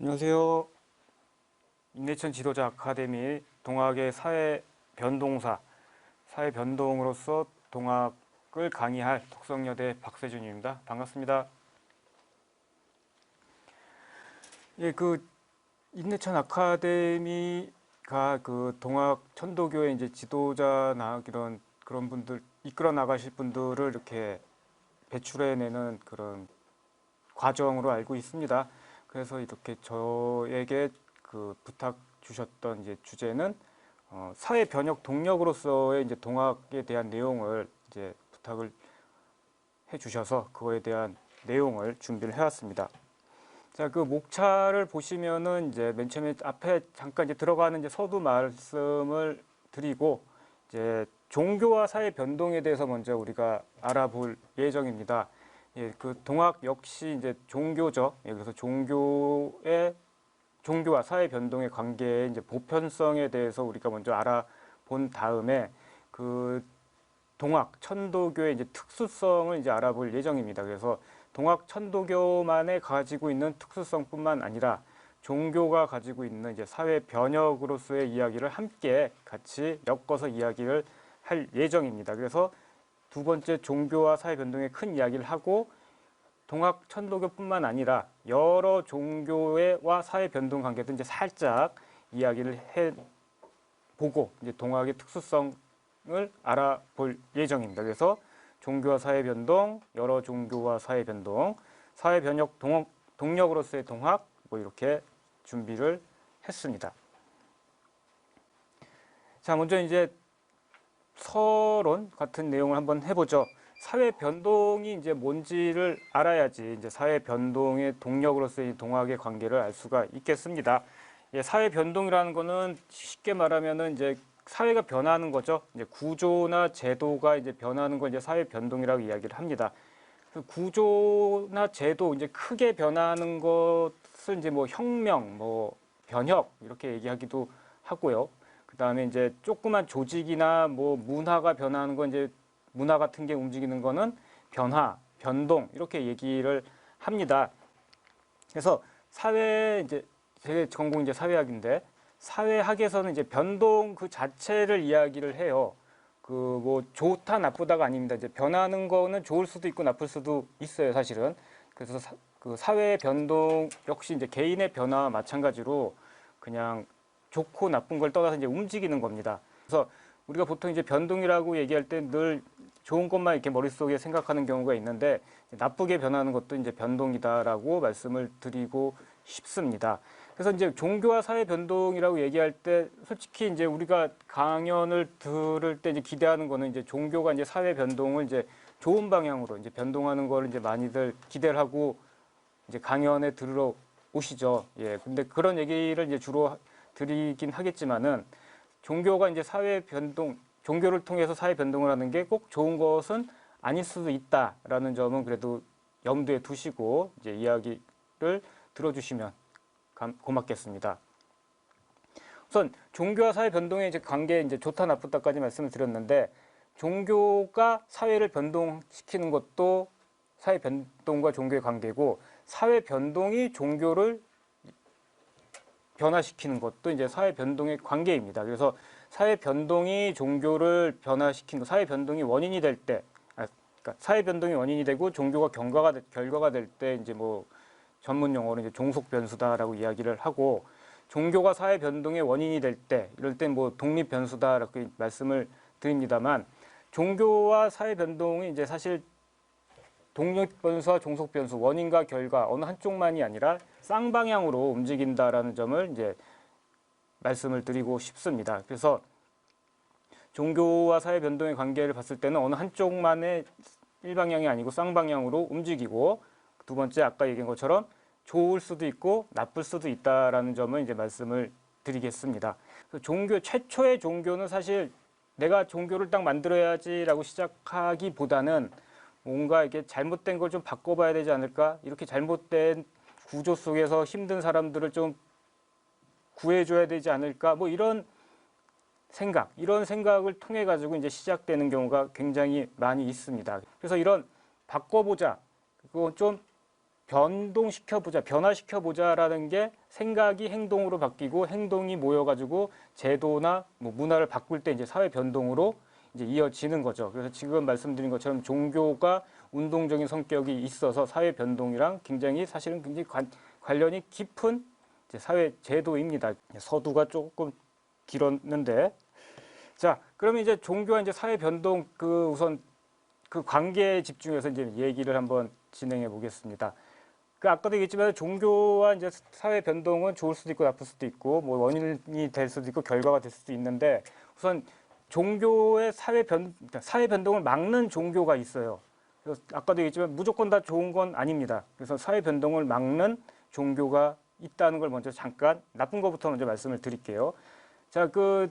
안녕하세요. 인내천 지도자 아카데미 동학의 사회 변동사, 사회 변동으로서 동학을 강의할 덕성여대 박세준입니다. 반갑습니다. 예, 인내천 아카데미가 동학 천도교의 이제 지도자나 그런 분들 이끌어 나가실 분들을 이렇게 배출해내는 그런 과정으로 알고 있습니다. 그래서 이렇게 저에게 부탁 주셨던 이제 주제는 사회 변혁 동력으로서의 이제 동학에 대한 내용을 이제 부탁을 해 주셔서 그거에 대한 내용을 준비를 해왔습니다. 자, 그 목차를 보시면은 이제 맨 처음에 앞에 잠깐 이제 들어가는 이제 서두 말씀을 드리고 이제 종교와 사회 변동에 대해서 먼저 우리가 알아볼 예정입니다. 예, 동학 역시 이제 종교죠. 예, 그래서 종교와 사회 변동의 관계의 이제 보편성에 대해서 우리가 먼저 알아본 다음에 동학 천도교의 이제 특수성을 이제 알아볼 예정입니다. 그래서 동학 천도교만에 가지고 있는 특수성뿐만 아니라 종교가 가지고 있는 이제 사회 변혁으로서의 이야기를 함께 같이 엮어서 이야기를 할 예정입니다. 그래서 두 번째 종교와 사회 변동의 큰 이야기를 하고 동학 천도교뿐만 아니라 여러 종교와 사회 변동 관계도 이제 살짝 이야기를 해보고 이제 동학의 특수성을 알아볼 예정입니다. 그래서 종교와 사회 변동, 여러 종교와 사회 변동, 사회 변혁 동력으로서의 동학 뭐 이렇게 준비를 했습니다. 자, 먼저 이제 서론 같은 내용을 한번 해보죠. 사회 변동이 이제 뭔지를 알아야지 이제 사회 변동의 동력으로서의 동학의 관계를 알 수가 있겠습니다. 예, 사회 변동이라는 거는 쉽게 말하면은 이제 사회가 변하는 거죠. 이제 구조나 제도가 이제 변하는 걸 이제 사회 변동이라고 이야기를 합니다. 그 구조나 제도 이제 크게 변하는 것을 이제 뭐 혁명, 뭐 변혁 이렇게 얘기하기도 하고요. 그 다음에 이제 조그만 조직이나 뭐 문화가 변하는 건 이제 문화 같은 게 움직이는 거는 변화, 변동 이렇게 얘기를 합니다. 그래서 이제 제 전공 이제 사회학인데 사회학에서는 이제 변동 그 자체를 이야기를 해요. 뭐 좋다 나쁘다가 아닙니다. 이제 변하는 거는 좋을 수도 있고 나쁠 수도 있어요, 사실은. 그래서 사회의 변동 역시 이제 개인의 변화와 마찬가지로 그냥 좋고 나쁜 걸 떠나서 이제 움직이는 겁니다. 그래서 우리가 보통 이제 변동이라고 얘기할 때 늘 좋은 것만 이렇게 머릿속에 생각하는 경우가 있는데 나쁘게 변하는 것도 이제 변동이다라고 말씀을 드리고 싶습니다. 그래서 이제 종교와 사회 변동이라고 얘기할 때 솔직히 이제 우리가 강연을 들을 때 이제 기대하는 거는 이제 종교가 이제 사회 변동을 이제 좋은 방향으로 이제 변동하는 거를 이제 많이들 기대를 하고 이제 강연에 들으러 오시죠. 예. 근데 그런 얘기를 이제 주로 드리긴 하겠지만은 종교가 이제 사회 변동, 종교를 통해서 사회 변동을 하는 게 꼭 좋은 것은 아닐 수도 있다라는 점은 그래도 염두에 두시고 이제 이야기를 들어주시면 고맙겠습니다. 우선 종교와 사회 변동의 이제 관계 이제 좋다 나쁘다까지 말씀을 드렸는데 종교가 사회를 변동시키는 것도 사회 변동과 종교의 관계고 사회 변동이 종교를 변화시키는 것도 이제 사회 변동의 관계입니다. 그래서 사회 변동이 종교를 변화시킨 거, 사회 변동이 원인이 될 때, 그러니까 사회 변동이 원인이 되고 종교가 결과가 될 때 이제 뭐 전문 용어로 이제 종속 변수다라고 이야기를 하고 종교가 사회 변동의 원인이 될 때 이럴 땐 뭐 독립 변수다라고 말씀을 드립니다만 종교와 사회 변동이 이제 사실 독립 변수와 종속 변수, 원인과 결과 어느 한쪽만이 아니라 쌍방향으로 움직인다라는 점을 이제 말씀을 드리고 싶습니다. 그래서 종교와 사회 변동의 관계를 봤을 때는 어느 한쪽만의 일방향이 아니고 쌍방향으로 움직이고 두 번째 아까 얘기한 것처럼 좋을 수도 있고 나쁠 수도 있다라는 점을 이제 말씀을 드리겠습니다. 최초의 종교는 사실 내가 종교를 딱 만들어야지라고 시작하기보다는 뭔가 이게 잘못된 걸 좀 바꿔봐야 되지 않을까? 이렇게 잘못된 구조 속에서 힘든 사람들을 좀 구해줘야 되지 않을까? 뭐 이런 생각을 통해 가지고 이제 시작되는 경우가 굉장히 많이 있습니다. 그래서 이런 바꿔보자, 그거 좀 변동시켜보자, 변화시켜보자라는 게 생각이 행동으로 바뀌고 행동이 모여가지고 제도나 뭐 문화를 바꿀 때 이제 사회 변동으로 이제 이어지는 거죠. 그래서 지금 말씀드린 것처럼 종교가 운동적인 성격이 있어서 사회 변동이랑 굉장히 사실은 굉장히 관련이 깊은 이제 사회 제도입니다. 서두가 조금 길었는데, 자, 그러면 이제 종교와 이제 사회 변동 그 우선 그 관계에 집중해서 이제 얘기를 한번 진행해 보겠습니다. 그 아까도 얘기했지만 종교와 이제 사회 변동은 좋을 수도 있고 나쁠 수도 있고 뭐 원인이 될 수도 있고 결과가 될 수도 있는데 우선 종교의 사회 변동을 막는 종교가 있어요. 그래서 아까도 얘기했지만 무조건 다 좋은 건 아닙니다. 그래서 사회 변동을 막는 종교가 있다는 걸 먼저 잠깐 나쁜 것부터 먼저 말씀을 드릴게요. 자, 그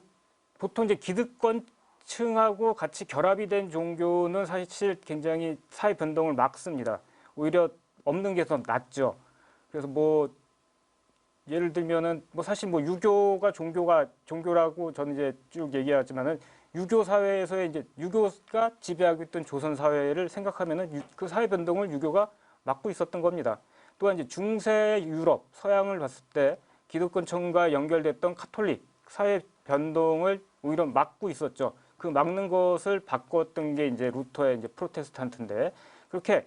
보통 이제 기득권층하고 같이 결합이 된 종교는 사실 굉장히 사회 변동을 막습니다. 오히려 없는 게 더 낫죠. 그래서 뭐 예를 들면은 뭐 사실 뭐 유교가 종교라고 저는 이제 쭉 얘기하지만은 유교 사회에서의 이제 유교가 지배하고 있던 조선 사회를 생각하면은 그 사회 변동을 유교가 막고 있었던 겁니다. 또한 이제 중세 유럽 서양을 봤을 때 기득권층과 연결됐던 카톨릭 사회 변동을 오히려 막고 있었죠. 그 막는 것을 바꿨던 게 이제 루터의 이제 프로테스탄트인데 그렇게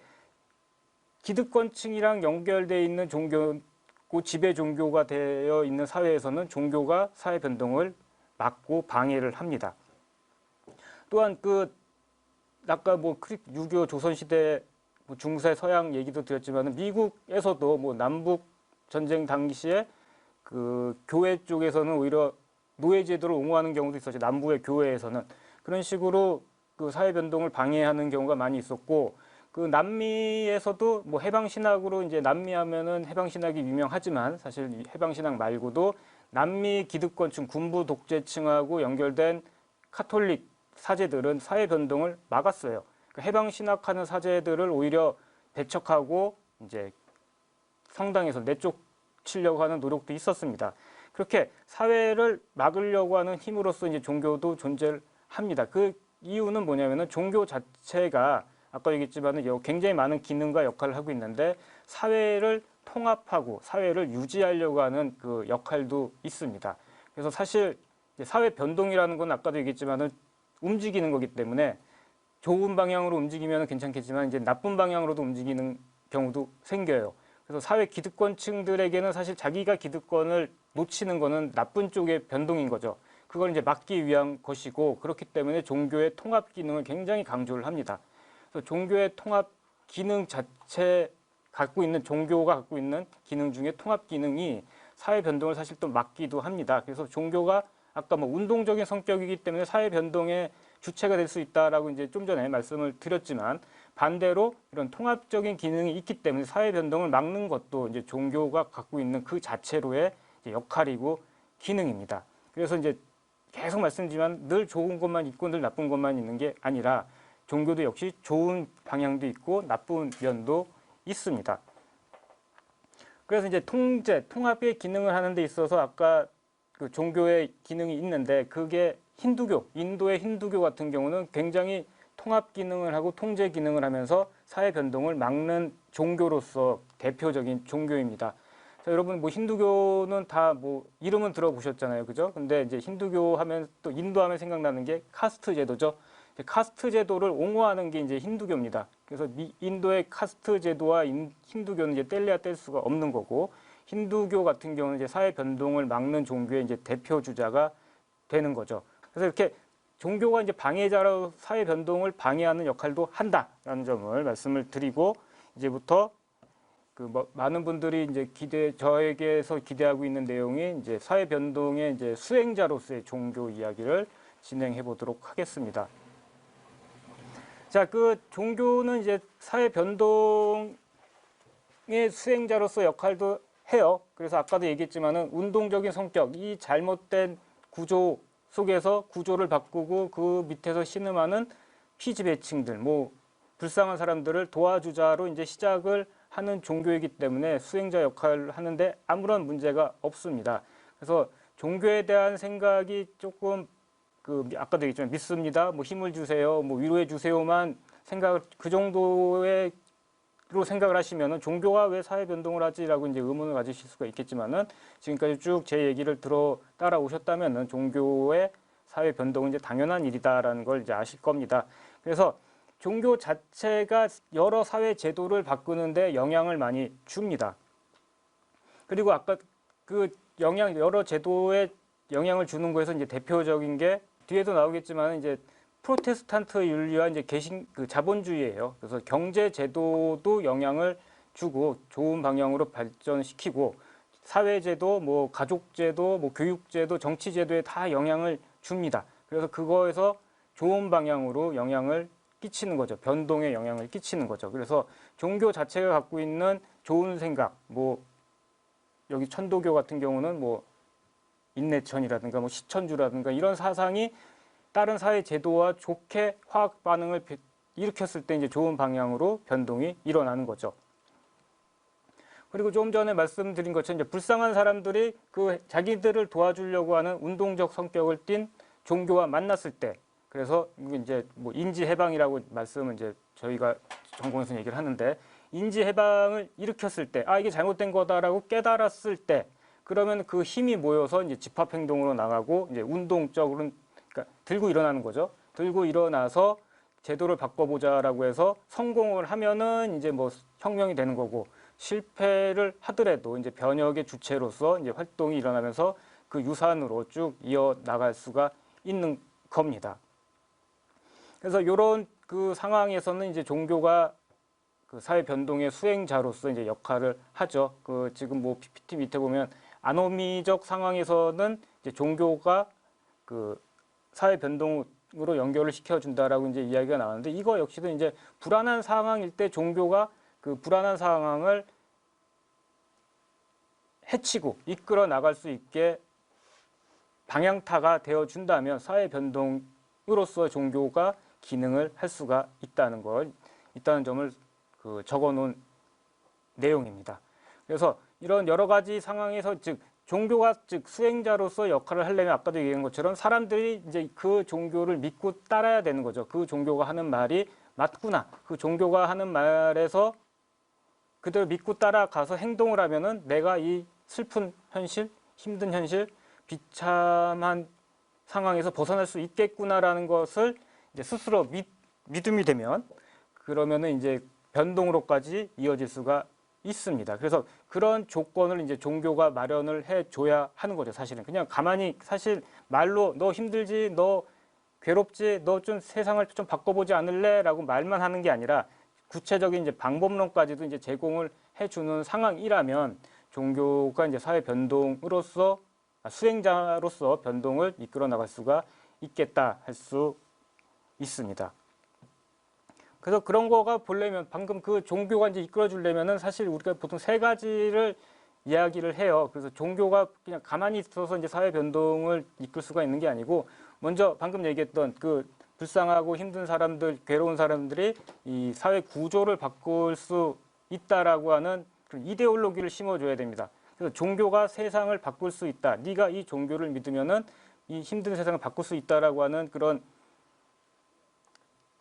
기득권층이랑 연결되어 있는 종교고 지배 종교가 되어 있는 사회에서는 종교가 사회 변동을 막고 방해를 합니다. 또한 그 아까 뭐 유교 조선 시대 뭐 중세 서양 얘기도 드렸지만 미국에서도 뭐 남북 전쟁 당시에 그 교회 쪽에서는 오히려 노예 제도를 옹호하는 경우도 있었죠. 남부의 교회에서는 그런 식으로 그 사회 변동을 방해하는 경우가 많이 있었고 그 남미에서도 뭐 해방 신학으로 이제 남미 하면은 해방 신학이 유명하지만 사실 해방 신학 말고도 남미 기득권층 군부 독재층하고 연결된 카톨릭 사제들은 사회 변동을 막았어요. 그러니까 해방 신학하는 사제들을 오히려 배척하고 이제 성당에서 내쫓으려고 하는 노력도 있었습니다. 그렇게 사회를 막으려고 하는 힘으로써 이제 종교도 존재를 합니다. 그 이유는 뭐냐면은 종교 자체가 아까 얘기했지만은 굉장히 많은 기능과 역할을 하고 있는데 사회를 통합하고 사회를 유지하려고 하는 그 역할도 있습니다. 그래서 사실 사회 변동이라는 건 아까도 얘기했지만은 움직이는 거기 때문에 좋은 방향으로 움직이면 괜찮겠지만 이제 나쁜 방향으로도 움직이는 경우도 생겨요. 그래서 사회 기득권층들에게는 사실 자기가 기득권을 놓치는 거는 나쁜 쪽의 변동인 거죠. 그걸 이제 막기 위한 것이고 그렇기 때문에 종교의 통합 기능을 굉장히 강조를 합니다. 그래서 종교의 통합 기능 자체 종교가 갖고 있는 기능 중에 통합 기능이 사회 변동을 사실 또 막기도 합니다. 그래서 종교가 아까 뭐 운동적인 성격이기 때문에 사회 변동의 주체가 될 수 있다라고 이제 좀 전에 말씀을 드렸지만 반대로 이런 통합적인 기능이 있기 때문에 사회 변동을 막는 것도 이제 종교가 갖고 있는 그 자체로의 역할이고 기능입니다. 그래서 이제 계속 말씀드리지만 늘 좋은 것만 있고 늘 나쁜 것만 있는 게 아니라 종교도 역시 좋은 방향도 있고 나쁜 면도 있습니다. 그래서 이제 통합의 기능을 하는 데 있어서 아까 그 종교의 기능이 있는데 그게 인도의 힌두교 같은 경우는 굉장히 통합 기능을 하고 통제 기능을 하면서 사회 변동을 막는 종교로서 대표적인 종교입니다. 자, 여러분 뭐 힌두교는 다 뭐 이름은 들어보셨잖아요. 그죠? 근데 이제 힌두교 하면 또 인도 하면 생각나는 게 카스트 제도죠. 카스트 제도를 옹호하는 게 이제 힌두교입니다. 그래서 인도의 카스트 제도와 힌두교는 이제 뗄래야 뗄 수가 없는 거고 힌두교 같은 경우는 이제 사회 변동을 막는 종교의 이제 대표 주자가 되는 거죠. 그래서 이렇게 종교가 이제 방해자로 사회 변동을 방해하는 역할도 한다라는 점을 말씀을 드리고 이제부터 많은 분들이 이제 저에게서 기대하고 있는 내용이 이제 사회 변동의 이제 수행자로서의 종교 이야기를 진행해 보도록 하겠습니다. 자, 그 종교는 이제 사회 변동의 수행자로서 역할도 해요. 그래서 아까도 얘기했지만은 운동적인 성격, 이 잘못된 구조 속에서 구조를 바꾸고 그 밑에서 신음하는 피지배층들, 뭐 불쌍한 사람들을 도와주자로 이제 시작을 하는 종교이기 때문에 수행자 역할을 하는데 아무런 문제가 없습니다. 그래서 종교에 대한 생각이 조금 아까도 얘기했지만 믿습니다. 뭐 힘을 주세요. 뭐 위로해 주세요만 생각을 그 정도의 생각을 하시면은 종교가 왜 사회 변동을 하지라고 이제 의문을 가지실 수가 있겠지만은 지금까지 쭉 제 얘기를 들어 따라오셨다면은 종교의 사회 변동은 이제 당연한 일이다라는 걸 이제 아실 겁니다. 그래서 종교 자체가 여러 사회 제도를 바꾸는데 영향을 많이 줍니다. 그리고 아까 그 여러 제도에 영향을 주는 거에서 이제 대표적인 게 뒤에도 나오겠지만 이제 프로테스탄트 윤리와 이제 그 자본주의예요. 그래서 경제 제도도 영향을 주고 좋은 방향으로 발전시키고 사회제도, 뭐 가족제도, 뭐 교육제도, 정치제도에 다 영향을 줍니다. 그래서 그거에서 좋은 방향으로 영향을 끼치는 거죠. 변동에 영향을 끼치는 거죠. 그래서 종교 자체가 갖고 있는 좋은 생각, 뭐 여기 천도교 같은 경우는 뭐 인내천이라든가 뭐 시천주라든가 이런 사상이 다른 사회 제도와 좋게 화학 반응을 일으켰을 때 이제 좋은 방향으로 변동이 일어나는 거죠. 그리고 좀 전에 말씀드린 것처럼 이제 불쌍한 사람들이 그 자기들을 도와주려고 하는 운동적 성격을 띤 종교와 만났을 때, 그래서 이제 뭐 인지 해방이라고 말씀은 이제 저희가 전공에서 얘기를 하는데, 인지 해방을 일으켰을 때, 아 이게 잘못된 거다라고 깨달았을 때, 그러면 그 힘이 모여서 이제 집합 행동으로 나가고 이제 운동적으로 그러니까 들고 일어나는 거죠. 들고 일어나서 제도를 바꿔보자라고 해서 성공을 하면은 이제 뭐 혁명이 되는 거고, 실패를 하더라도 이제 변혁의 주체로서 이제 활동이 일어나면서 그 유산으로 쭉 이어 나갈 수가 있는 겁니다. 그래서 이런 그 상황에서는 이제 종교가 그 사회 변동의 수행자로서 이제 역할을 하죠. 그 지금 뭐 PPT 밑에 보면 아노미적 상황에서는 이제 종교가 그 사회 변동으로 연결을 시켜준다라고 이제 이야기가 나왔는데, 이거 역시도 이제 불안한 상황일 때 종교가 그 불안한 상황을 해치고 이끌어 나갈 수 있게 방향타가 되어 준다면 사회 변동으로서 종교가 기능을 할 수가 있다는 점을 그 적어 놓은 내용입니다. 그래서 이런 여러 가지 상황에서 즉 종교가 즉 수행자로서 역할을 하려면 아까도 얘기한 것처럼 사람들이 이제 그 종교를 믿고 따라야 되는 거죠. 그 종교가 하는 말이 맞구나. 그 종교가 하는 말에서 그대로 믿고 따라가서 행동을 하면은 내가 이 슬픈 현실, 힘든 현실, 비참한 상황에서 벗어날 수 있겠구나라는 것을 이제 스스로 믿음이 되면 그러면은 이제 변동으로까지 이어질 수가 있습니다. 그래서 그런 조건을 이제 종교가 마련을 해줘야 하는 거죠. 사실은 그냥 가만히 사실 말로 너 힘들지, 너 괴롭지, 너 좀 세상을 좀 바꿔보지 않을래?라고 말만 하는 게 아니라 구체적인 이제 방법론까지도 이제 제공을 해주는 상황이라면 종교가 이제 사회 변동으로서 수행자로서 변동을 이끌어 나갈 수가 있겠다 할 수 있습니다. 그래서 그런 거가 보려면 방금 그 종교가 이제 이끌어 주려면은 사실 우리가 보통 세 가지를 이야기를 해요. 그래서 종교가 그냥 가만히 있어서 이제 사회 변동을 이끌 수가 있는 게 아니고, 먼저 방금 얘기했던 그 불쌍하고 힘든 사람들, 괴로운 사람들이 이 사회 구조를 바꿀 수 있다라고 하는 그런 이데올로기를 심어줘야 됩니다. 그래서 종교가 세상을 바꿀 수 있다. 네가 이 종교를 믿으면은 이 힘든 세상을 바꿀 수 있다라고 하는 그런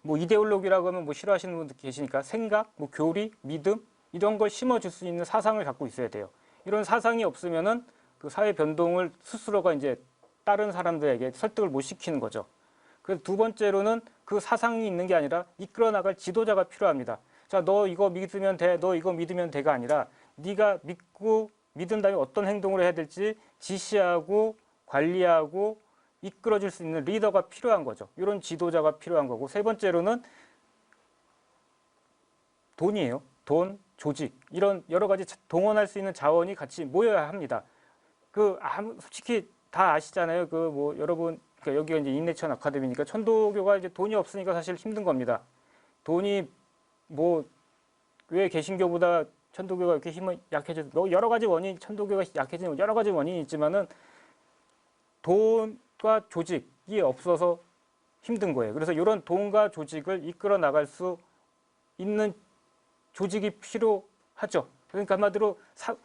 뭐 이데올로기라고 하면 뭐 싫어하시는 분들 계시니까 생각, 뭐 교리, 믿음 이런 걸 심어줄 수 있는 사상을 갖고 있어야 돼요. 이런 사상이 없으면은 그 사회 변동을 스스로가 이제 다른 사람들에게 설득을 못 시키는 거죠. 그래서 두 번째로는 그 사상이 있는 게 아니라 이끌어 나갈 지도자가 필요합니다. 자, 너 이거 믿으면 돼, 너 이거 믿으면 돼가 아니라 네가 믿고 믿은 다음에 어떤 행동을 해야 될지 지시하고 관리하고 이끌어줄 수 있는 리더가 필요한 거죠. 이런 지도자가 필요한 거고, 세 번째로는 돈이에요. 돈, 조직 이런 여러 가지 동원할 수 있는 자원이 같이 모여야 합니다. 솔직히 다 아시잖아요. 그 뭐 여러분 그러니까 여기가 이제 인내천 아카데미니까 천도교가 이제 돈이 없으니까 사실 힘든 겁니다. 돈이 뭐 왜 개신교보다 천도교가 이렇게 힘이 약해져? 여러 가지 원인, 천도교가 약해지는 여러 가지 원인이 있지만은 돈과 조직이 없어서 힘든 거예요. 그래서 이런 돈과 조직을 이끌어 나갈 수 있는 조직이 필요하죠. 그러니까 한마디로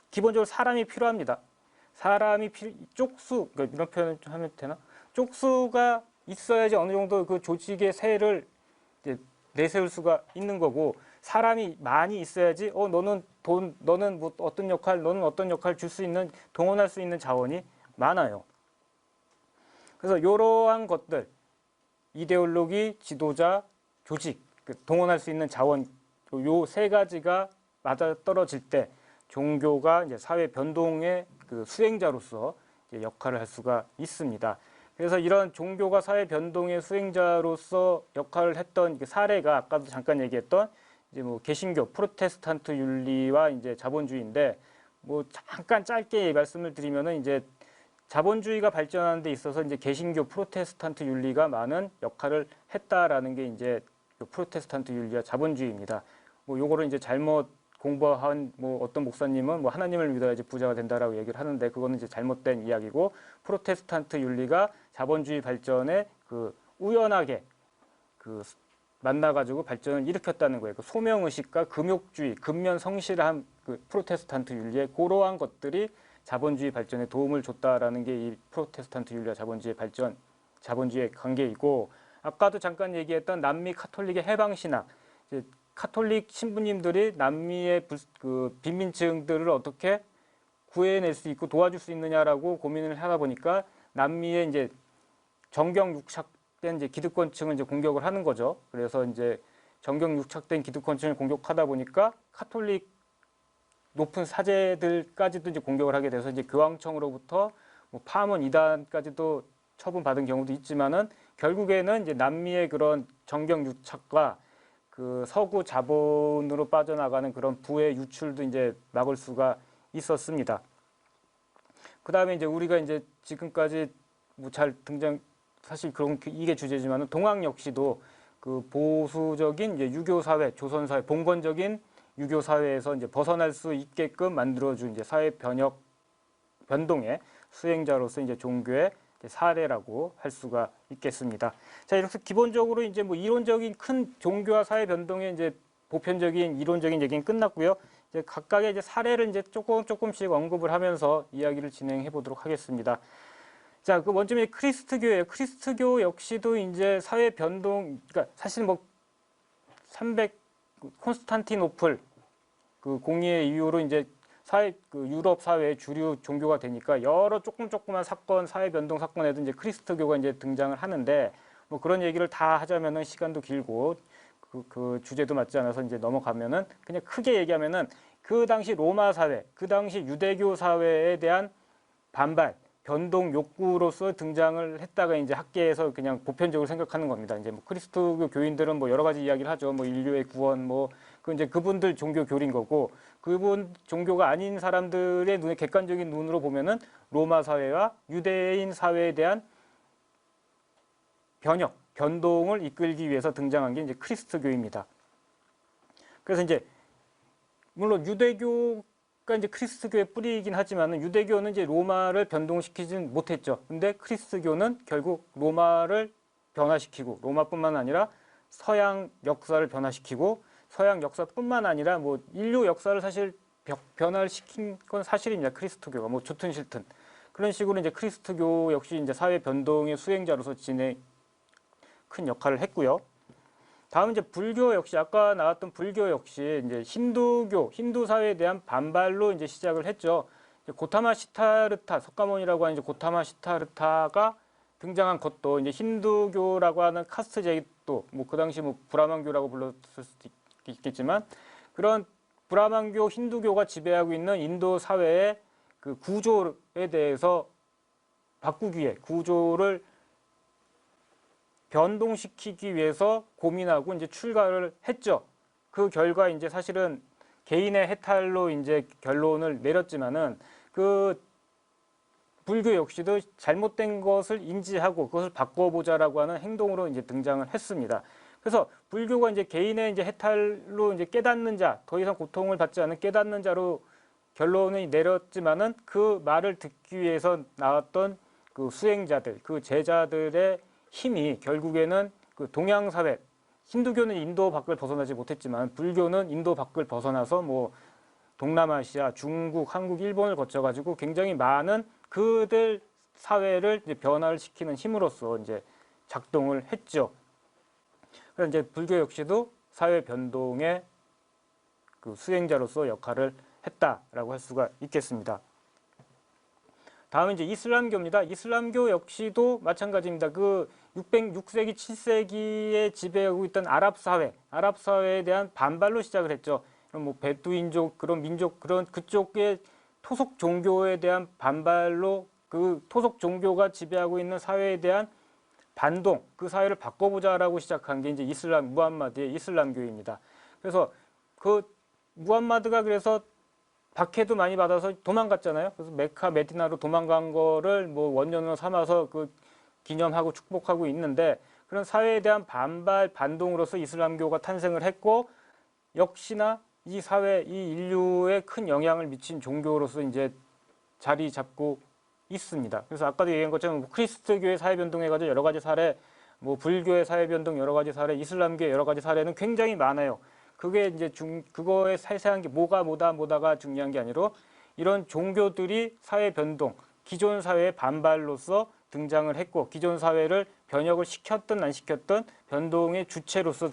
기본적으로 사람이 필요합니다. 쪽수, 그러니까 이런 표현을 좀 하면 되나? 쪽수가 있어야지 어느 정도 그 조직의 세를 이제 내세울 수가 있는 거고, 사람이 많이 있어야지 너는 너는 뭐 어떤 역할, 너는 어떤 역할 줄 수 있는, 동원할 수 있는 자원이 많아요. 그래서 이러한 것들, 이데올로기, 지도자, 조직, 동원할 수 있는 자원, 요 세 가지가 맞아떨어질 때 종교가 이제 사회 변동의 그 수행자로서 이제 역할을 할 수가 있습니다. 그래서 이런 종교가 사회 변동의 수행자로서 역할을 했던 그 사례가 아까도 잠깐 얘기했던 이제 뭐 개신교, 프로테스탄트 윤리와 이제 자본주의인데, 뭐 잠깐 짧게 말씀을 드리면은 이제 자본주의가 발전하는 데 있어서 이제 개신교, 프로테스탄트 윤리가 많은 역할을 했다라는 게 이제 프로테스탄트 윤리와 자본주의입니다. 뭐 요거를 이제 잘못 공부한 뭐 어떤 목사님은 뭐 하나님을 믿어야지 부자가 된다라고 얘기를 하는데, 그거는 이제 잘못된 이야기고, 프로테스탄트 윤리가 자본주의 발전에 그 우연하게 그 만나가지고 발전을 일으켰다는 거예요. 그 소명의식과 금욕주의, 근면 성실한 그 프로테스탄트 윤리의 그러한 것들이 자본주의 발전에 도움을 줬다라는 게 이 프로테스탄트 윤리와 자본주의 발전, 자본주의의 관계이고, 아까도 잠깐 얘기했던 남미 카톨릭의 해방신학, 이제 카톨릭 신부님들이 남미의 그 빈민층들을 어떻게 구해낼 수 있고 도와줄 수 있느냐라고 고민을 하다 보니까 남미의 이제 정경 유착된 이제 기득권층을 이제 공격을 하는 거죠. 그래서 이제 정경 유착된 기득권층을 공격하다 보니까 카톨릭 높은 사제들까지도 이제 공격을 하게 돼서 이제 교황청으로부터 뭐 파문 이단까지도 처분받은 경우도 있지만은, 결국에는 이제 남미의 그런 정경 유착과 그 서구 자본으로 빠져나가는 그런 부의 유출도 이제 막을 수가 있었습니다. 그 다음에 이제 우리가 이제 지금까지 뭐 잘 등장, 사실 그런 이게 주제지만은 동학 역시도 그 보수적인 이제 유교 사회, 조선 사회, 봉건적인 유교 사회에서 이제 벗어날 수 있게끔 만들어준 이제 사회 변동의 수행자로서 이제 종교의 사례라고 할 수가 있겠습니다. 자, 이렇게 기본적으로 이제 뭐 이론적인 큰 종교와 사회 변동의 이제 보편적인 이론적인 얘기는 끝났고요. 이제 각각의 이제 사례를 이제 조금씩 언급을 하면서 이야기를 진행해 보도록 하겠습니다. 자, 그 먼저 크리스트교예요. 크리스트교 역시도 이제 사회 변동, 그러니까 사실 뭐 300 콘스탄티노플 그 공의의 이후로 이제 그 유럽 사회의 주류 종교가 되니까 여러 조그만 사건, 사회 변동 사건에도 이제 크리스트교가 이제 등장을 하는데, 뭐 그런 얘기를 다 하자면은 시간도 길고 그 주제도 맞지 않아서 이제 넘어가면은 그냥 크게 얘기하면은 그 당시 로마 사회, 그 당시 유대교 사회에 대한 반발, 변동 욕구로서 등장을 했다가 이제 학계에서 그냥 보편적으로 생각하는 겁니다. 이제 뭐 크리스토교 교인들은 뭐 여러 가지 이야기를 하죠. 뭐 인류의 구원, 뭐 그 이제 그분들 종교 교리인 거고, 그분 종교가 아닌 사람들의 눈에 객관적인 눈으로 보면은 로마 사회와 유대인 사회에 대한 변동을 이끌기 위해서 등장한 게 이제 크리스트교입니다. 그래서 이제 물론 유대교가 이제 크리스트교의 뿌리이긴 하지만은 유대교는 이제 로마를 변동시키진 못했죠. 근데 크리스트교는 결국 로마를 변화시키고, 로마뿐만 아니라 서양 역사를 변화시키고, 서양 역사뿐만 아니라 뭐 인류 역사를 사실 변화를 시킨 건 사실입니다. 크리스트교가 뭐 좋든 싫든 그런 식으로 이제 크리스트교 역시 이제 사회 변동의 수행자로서 큰 역할을 했고요. 다음 이제 불교 역시 아까 나왔던 불교 역시 이제 힌두 사회에 대한 반발로 이제 시작을 했죠. 고타마 시타르타, 석가모니라고 하는 이제 고타마 시타르타가 등장한 것도 이제 힌두교라고 하는 카스트 제도, 뭐 그 당시 뭐 브라만교라고 불렀을 수도 있겠지만, 그런 브라만교 힌두교가 지배하고 있는 인도 사회의 그 구조에 대해서 바꾸기 위해, 구조를 변동시키기 위해서 고민하고 이제 출가를 했죠. 그 결과 이제 사실은 개인의 해탈로 이제 결론을 내렸지만은, 그 불교 역시도 잘못된 것을 인지하고 그것을 바꿔보자라고 하는 행동으로 이제 등장을 했습니다. 그래서 불교가 이제 개인의 이제 해탈로 이제 깨닫는 자, 더 이상 고통을 받지 않는 깨닫는 자로 결론을 내렸지만은, 그 말을 듣기 위해서 나왔던 그 수행자들, 그 제자들의 힘이 결국에는 그 동양 사회, 힌두교는 인도 밖을 벗어나지 못했지만 불교는 인도 밖을 벗어나서 뭐 동남아시아, 중국, 한국, 일본을 거쳐가지고 굉장히 많은 그들 사회를 이제 변화를 시키는 힘으로써 이제 작동을 했죠. 그래서 이제 불교 역시도 사회 변동의 그 수행자로서 역할을 했다라고 할 수가 있겠습니다. 다음은 이제 이슬람교입니다. 이슬람교 역시도 마찬가지입니다. 그 6세기, 7세기에 지배하고 있던 아랍 사회에 대한 반발로 시작을 했죠. 뭐 베두인족 그런 민족 그런 그쪽의 토속 종교에 대한 반발로 그 토속 종교가 지배하고 있는 사회에 대한 반동, 그 사회를 바꿔보자라고 시작한 게 이제 무함마드의 이슬람교입니다. 그래서 그 무함마드가 그래서 박해도 많이 받아서 도망갔잖아요. 그래서 메카 메디나로 도망간 거를 뭐 원년으로 삼아서 그 기념하고 축복하고 있는데, 그런 사회에 대한 반동으로서 이슬람교가 탄생을 했고, 역시나 이 사회, 이 인류에 큰 영향을 미친 종교로서 이제 자리 잡고 있습니다. 그래서 아까도 얘기한 것처럼 크리스트교의 사회 변동해 가지고 여러 가지 사례, 뭐 불교의 사회 변동 여러 가지 사례, 이슬람교의 여러 가지 사례는 굉장히 많아요. 그게 이제 그거의 세세한 게 뭐다가 중요한 게 아니라 이런 종교들이 사회 변동, 기존 사회의 반발로서 등장을 했고, 기존 사회를 변혁을 시켰든 안 시켰든 변동의 주체로서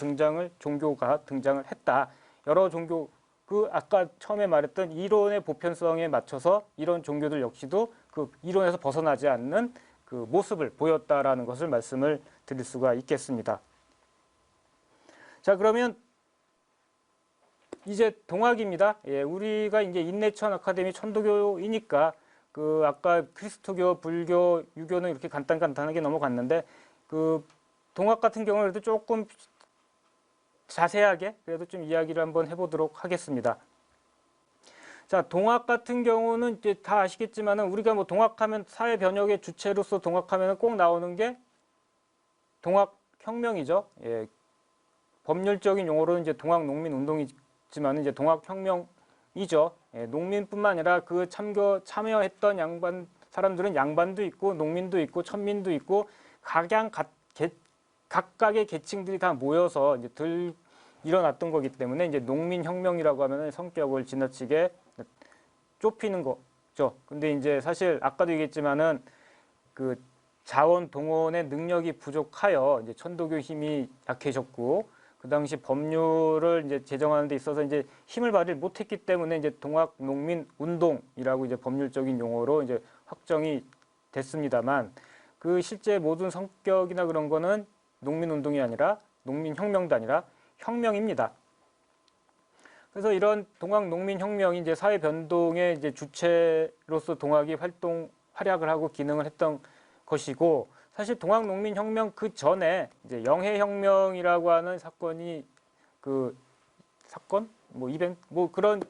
종교가 등장을 했다. 여러 종교, 그 아까 처음에 말했던 이론의 보편성에 맞춰서 이런 종교들 역시도 그 이론에서 벗어나지 않는 그 모습을 보였다라는 것을 말씀을 드릴 수가 있겠습니다. 자, 그러면 이제 동학입니다. 예, 우리가 이제 인내천 아카데미 천도교이니까 그 아까 그리스도교, 불교, 유교는 이렇게 간단하게 넘어갔는데, 그 동학 같은 경우는 그래도 조금 자세하게 그래도 좀 이야기를 한번 해보도록 하겠습니다. 자, 동학 같은 경우는 이제 다 아시겠지만은 우리가 뭐 동학하면 사회 변혁의 주체로서 동학하면 꼭 나오는 게 동학혁명이죠. 예, 법률적인 용어로는 이제 동학농민운동이지만 이제 동학혁명이죠. 예, 농민뿐만 아니라 그 참여했던 사람들은 양반도 있고 농민도 있고 천민도 있고 각각의 계층들이 다 모여서 이제 일어났던 거기 때문에 이제 농민혁명이라고 하면 성격을 지나치게 좁히는 거죠. 근데 이제 사실 아까도 얘기했지만은 그 자원 동원의 능력이 부족하여 이제 천도교 힘이 약해졌고, 그 당시 법률을 이제 제정하는 데 있어서 이제 힘을 발휘 못했기 때문에 이제 동학 농민 운동이라고 이제 법률적인 용어로 이제 확정이 됐습니다만, 그 실제 모든 성격이나 그런 거는 농민 운동이 아니라 농민 혁명도 아니라 혁명입니다. 그래서 이런 동학 농민 혁명이 이제 사회 변동의 이제 주체로서 동학이 활약을 하고 기능을 했던 것이고, 사실 동학 농민 혁명 그 전에 이제 영해 혁명이라고 하는 사건이 그런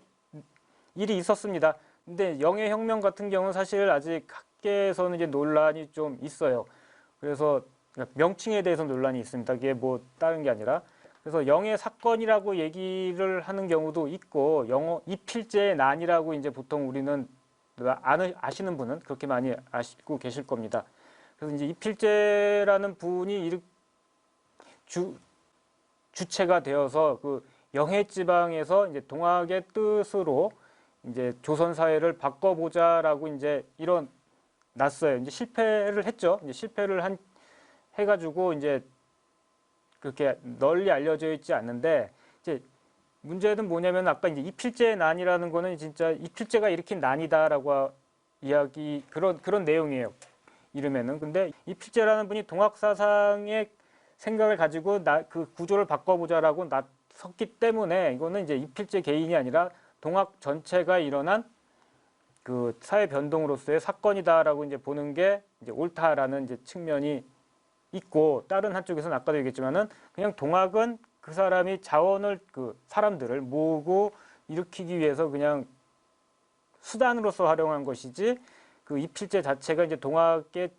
일이 있었습니다. 근데 영해 혁명 같은 경우는 사실 아직 학계에서는 이제 논란이 좀 있어요. 그래서 명칭에 대해서 논란이 있습니다. 이게 뭐 다른 게 아니라, 그래서 영해 사건이라고 얘기를 하는 경우도 있고, 이필제의 난이라고 이제 보통 우리는 아시는 분은 그렇게 많이 아시고 계실 겁니다. 그래서 이제 이필제라는 분이 주체가 되어서 그 영해 지방에서 이제 동학의 뜻으로 이제 조선 사회를 바꿔보자라고 이제 일어났어요. 이제 실패를 했죠. 이제 실패를 해가지고 이제 그렇게 널리 알려져 있지 않는데, 이제 문제는 뭐냐면 아까 이제 이필제의 난이라는 거는 진짜 이필제가 일으킨 난이다라고 그런 내용이에요. 이름에는. 근데 이필제라는 분이 동학 사상의 생각을 가지고 그 구조를 바꿔보자라고 나섰기 때문에 이거는 이제 이필제 개인이 아니라 동학 전체가 일어난 그 사회 변동으로서의 사건이다라고 이제 보는 게 이제 옳다라는 이제 측면이 있고, 다른 한쪽에서는 아까도 얘기했지만은 그냥 동학은 그 사람이 사람들을 모으고 일으키기 위해서 그냥 수단으로서 활용한 것이지, 그 이필제 자체가 이제 동학에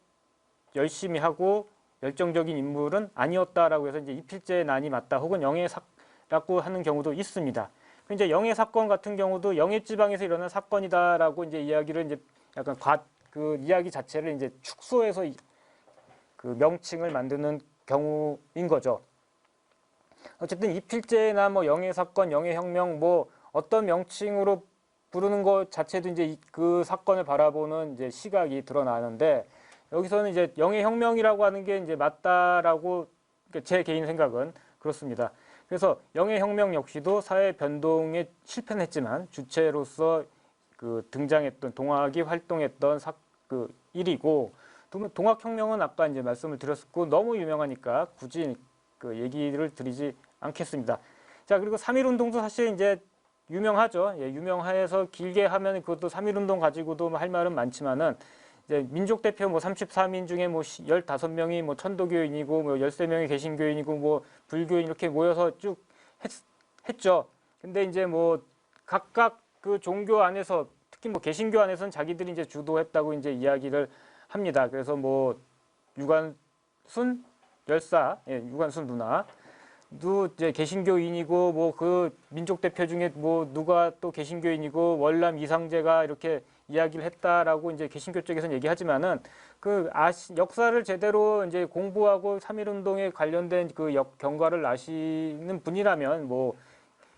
열심히 하고 열정적인 인물은 아니었다라고 해서 이제 이필제의 난이 맞다, 혹은 영해라고 하는 경우도 있습니다. 이제 영해 사건 같은 경우도 영해 지방에서 일어난 사건이다라고 이제 이야기를 이제 약간 그 이야기 자체를 이제 축소해서 그 명칭을 만드는 경우인 거죠. 어쨌든 이필제나 뭐 영해 사건, 영해 혁명 뭐 어떤 명칭으로 부르는 것 자체도 이제 그 사건을 바라보는 이제 시각이 드러나는데, 여기서는 이제 영해 혁명이라고 하는 게 이제 맞다라고 제 개인 생각은 그렇습니다. 그래서 영해혁명 역시도 사회 변동에 실패는 했지만 주체로서 그 등장했던 동학이 활동했던 그 일이고, 동학혁명은 아까 이제 말씀을 드렸고 너무 유명하니까 굳이 그 얘기를 드리지 않겠습니다. 자, 그리고 3.1운동도 사실 이제 유명하죠. 예, 유명해서 길게 하면 그것도 3.1운동 가지고도 할 말은 많지만은 이제 민족 대표 뭐 33인 중에 뭐 15명이 뭐 천도교인이고 뭐 13명이 개신교인이고 뭐 불교인 이렇게 모여서 쭉 했죠. 근데 이제 뭐 각각 그 종교 안에서 특히 뭐 개신교 안에서는 자기들이 이제 주도했다고 이제 이야기를 합니다. 그래서 뭐 유관순 열사, 예, 유관순 누나 도 이제 개신교인이고 뭐 그 민족 대표 중에 뭐 누가 또 개신교인이고 월남 이상제가 이렇게 이야기를 했다라고 이제 개신교 쪽에서는 얘기하지만은 그 역사를 제대로 이제 공부하고 3.1운동에 관련된 그 경과를 아시는 분이라면 뭐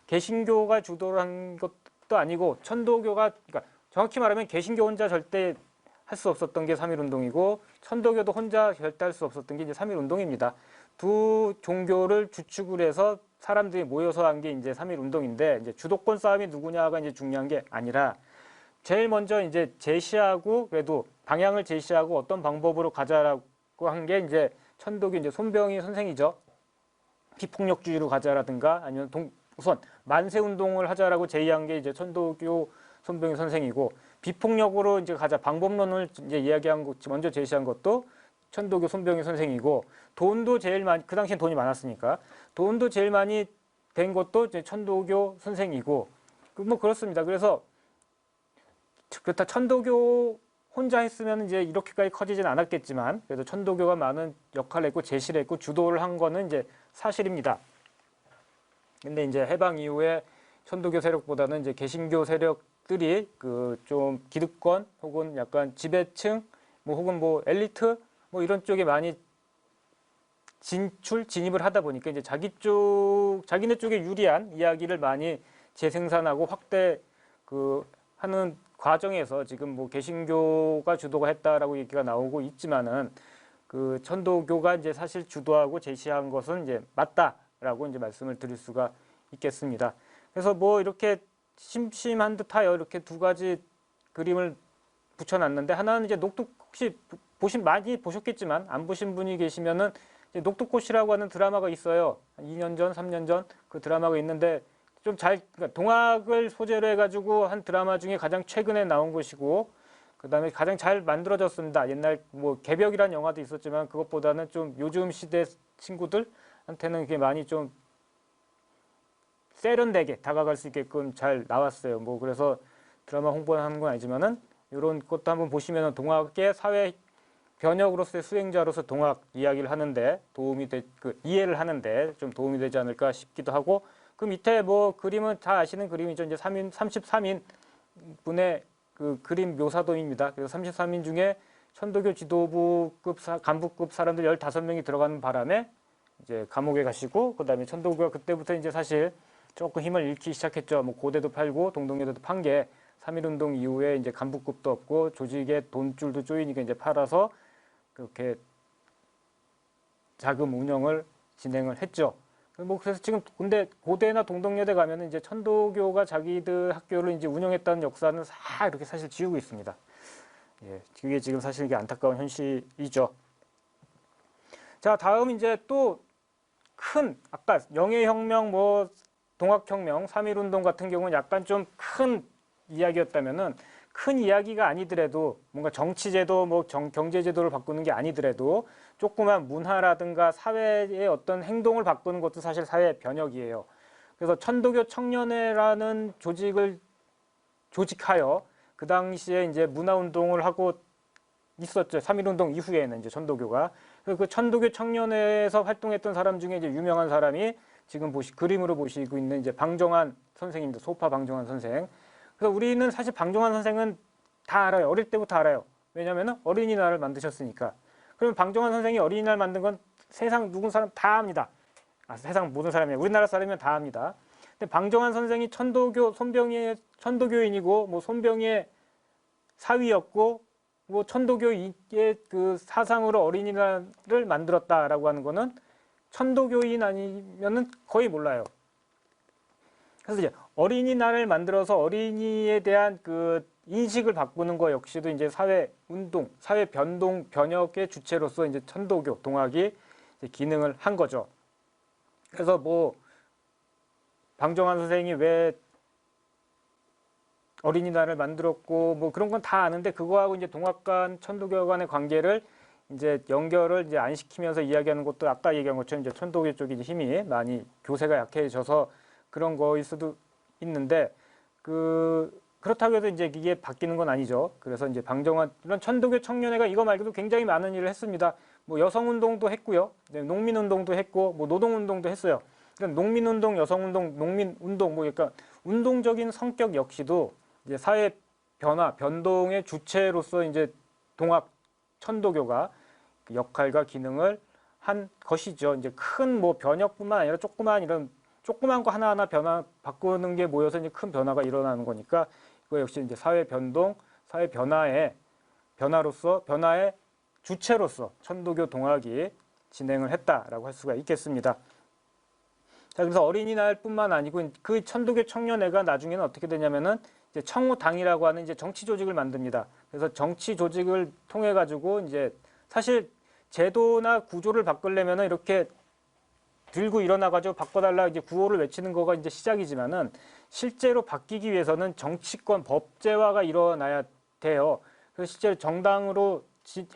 개신교가 주도를 한 것도 아니고 천도교가, 그러니까 정확히 말하면 개신교 혼자 절대 할 수 없었던 게 3.1운동이고 천도교도 혼자 절대 할 수 없었던 게 이제 3.1운동입니다. 두 종교를 주축을 해서 사람들이 모여서 한 게 이제 3.1운동인데, 이제 주도권 싸움이 누구냐가 이제 중요한 게 아니라 제일 먼저 이제 제시하고, 그래도 방향을 제시하고 어떤 방법으로 가자라고 한 게 이제 천도교 이제 손병희 선생이죠. 비폭력주의로 가자라든가 아니면 우선 만세운동을 하자라고 제의한 게 이제 천도교 손병희 선생이고, 비폭력으로 이제 가자 방법론을 이제 이야기한 것, 먼저 제시한 것도 천도교 손병희 선생이고, 돈도 제일 많이, 그 당시엔 돈이 많았으니까 돈도 제일 많이 된 것도 이제 천도교 선생이고, 뭐 그렇습니다. 그래서 그렇다 천도교 혼자 했으면 이제 이렇게까지 커지진 않았겠지만, 그래도 천도교가 많은 역할을 했고 제시를 했고 주도를 한 거는 이제 사실입니다. 근데 이제 해방 이후에 천도교 세력보다는 이제 개신교 세력들이 그 좀 기득권 혹은 약간 지배층 뭐 혹은 뭐 엘리트 뭐 이런 쪽에 많이 진입을 하다 보니까 이제 자기네 쪽에 유리한 이야기를 많이 재생산하고 확대 하는 과정에서 지금 뭐 개신교가 주도가 했다라고 얘기가 나오고 있지만은, 그 천도교가 이제 사실 주도하고 제시한 것은 이제 맞다라고 이제 말씀을 드릴 수가 있겠습니다. 그래서 뭐 이렇게 심심한 듯하여 이렇게 두 가지 그림을 붙여놨는데, 하나는 이제 녹두, 혹시 많이 보셨겠지만 안 보신 분이 계시면은 녹두꽃이라고 하는 드라마가 있어요. 한 2년 전, 3년 전 그 드라마가 있는데 좀 그러니까 동학을 소재로 해가지고 한 드라마 중에 가장 최근에 나온 것이고, 그 다음에 가장 잘 만들어졌습니다. 옛날 뭐 개벽이라는 영화도 있었지만 그것보다는 좀 요즘 시대 친구들한테는 그게 많이 좀 세련되게 다가갈 수 있게끔 잘 나왔어요. 뭐 그래서 드라마 홍보하는 건 아니지만은 이런 것도 한번 보시면은 동학의 사회 변혁으로서의 수행자로서 동학 이야기를 하는데 이해를 하는데 좀 도움이 되지 않을까 싶기도 하고, 그 밑에 뭐 그림은 다 아시는 그림이죠. 이제 33인 분의 그 그림 묘사도입니다. 그래서 33인 중에 천도교 지도부급 간부급 사람들 15명이 들어가는 바람에 이제 감옥에 가시고, 그다음에 천도교가 그때부터 이제 사실 조금 힘을 잃기 시작했죠. 뭐 고대도 팔고 동동여대도 판 게 3.1운동 이후에 이제 간부급도 없고 조직의 돈줄도 쪼이니까 이제 팔아서 그렇게 자금 운영을 진행을 했죠. 뭐 그래서 지금 근데 고대나 동덕여대 가면은 이제 천도교가 자기들 학교를 이제 운영했다는 역사는 다 이렇게 사실 지우고 있습니다. 예, 그게 지금 사실 이게 안타까운 현실이죠. 자, 다음 이제 또 큰 아까 영해혁명, 뭐 동학혁명, 3.1운동 같은 경우는 약간 좀 큰 이야기였다면은, 큰 이야기가 아니더라도 뭔가 정치제도, 뭐 경제제도를 바꾸는 게 아니더라도 조그만 문화라든가 사회의 어떤 행동을 바꾸는 것도 사실 사회 변혁이에요. 그래서 천도교 청년회라는 조직을 조직하여 그 당시에 이제 문화운동을 하고 있었죠. 3.1운동 이후에는 이제 천도교가. 그 천도교 청년회에서 활동했던 사람 중에 이제 유명한 사람이 지금 그림으로 보시고 있는 이제 방정환 선생입니다. 소파 방정환 선생. 그래서 우리는 사실 방정환 선생은 다 알아요. 어릴 때부터 알아요. 왜냐하면 어린이날을 만드셨으니까. 그러면 방정환 선생이 어린이날 만든 건 세상 누군 사람 다 압니다. 세상 모든 사람이, 우리나라 사람이면 다 압니다. 근데 방정환 선생이 손병희의 천도교인이고 뭐 손병희의 사위였고 뭐 천도교의 그 사상으로 어린이날을 만들었다라고 하는 거는 천도교인 아니면은 거의 몰라요. 그래서 이제 어린이날을 만들어서 어린이에 대한 그 인식을 바꾸는 거 역시도 이제 사회 운동, 사회 변동, 변혁의 주체로서 이제 천도교 동학이 이제 기능을 한 거죠. 그래서 뭐 방정환 선생이 왜 어린이날을 만들었고 뭐 그런 건 다 아는데 그거하고 이제 동학간 천도교 간의 관계를 이제 연결을 이제 안 시키면서 이야기하는 것도 아까 얘기한 것처럼 이제 천도교 쪽이 힘이 많이 교세가 약해져서 그런 거일 수도 있는데 그렇다고 해서 이제 이게 바뀌는 건 아니죠. 그래서 이제 방정환 이런 천도교 청년회가 이거 말고도 굉장히 많은 일을 했습니다. 뭐 여성운동도 했고요, 농민운동도 했고 뭐 노동운동도 했어요. 그러니까 농민운동, 여성운동, 농민운동 뭐 그러니까 운동적인 성격 역시도 이제 사회 변화, 변동의 주체로서 이제 동학 천도교가 역할과 기능을 한 것이죠. 이제 큰 뭐 변혁뿐만 아니라 조그만 이런 조그만 거 하나하나 바꾸는 게 모여서 이제 큰 변화가 일어나는 거니까 이거 역시 이제 사회 변동, 사회 변화의 변화로서 변화의 주체로서 천도교 동학이 진행을 했다라고 할 수가 있겠습니다. 자, 그래서 어린이날뿐만 아니고 그 천도교 청년회가 나중에는 어떻게 되냐면은 이제 청우당이라고 하는 이제 정치 조직을 만듭니다. 그래서 정치 조직을 통해 가지고 이제 사실 제도나 구조를 바꾸려면은 이렇게 들고 일어나가지고 바꿔달라 이제 구호를 외치는 거가 이제 시작이지만은 실제로 바뀌기 위해서는 정치권 법제화가 일어나야 돼요. 그래서 실제로 정당으로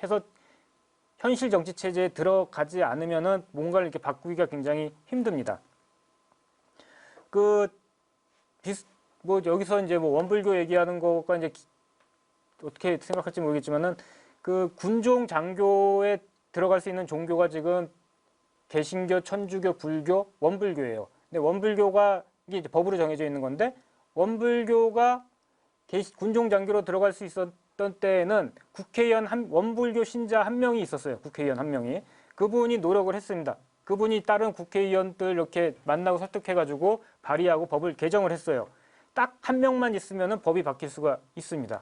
해서 현실 정치 체제에 들어가지 않으면은 뭔가를 이렇게 바꾸기가 굉장히 힘듭니다. 뭐 여기서 이제 뭐 원불교 얘기하는 것과 이제 어떻게 생각할지 모르겠지만은 그 군종 장교에 들어갈 수 있는 종교가 지금 개신교, 천주교, 불교, 원불교예요. 근데 원불교가 이게 이제 법으로 정해져 있는 건데 원불교가 군종 장교로 들어갈 수 있었던 때에는 국회의원 원불교 신자 한 명이 있었어요. 국회의원 한 명이. 그분이 노력을 했습니다. 그분이 다른 국회의원들 이렇게 만나고 설득해가지고 발의하고 법을 개정을 했어요. 딱 한 명만 있으면 법이 바뀔 수가 있습니다.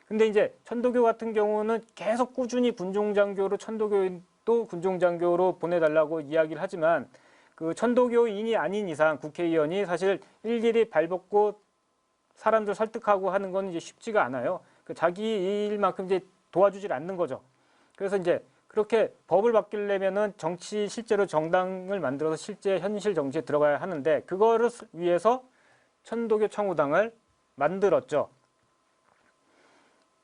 근데 이제 천도교 같은 경우는 계속 꾸준히 군종장교로 천도교인도 군종장교로 보내달라고 이야기를 하지만 그 천도교인이 아닌 이상 국회의원이 사실 일일이 발벗고 사람들 설득하고 하는 건 이제 쉽지가 않아요. 자기 일만큼 이제 도와주질 않는 거죠. 그래서 이제 그렇게 법을 바뀌려면은 실제로 정당을 만들어서 실제 현실 정치에 들어가야 하는데 그거를 위해서 천도교 청우당을 만들었죠.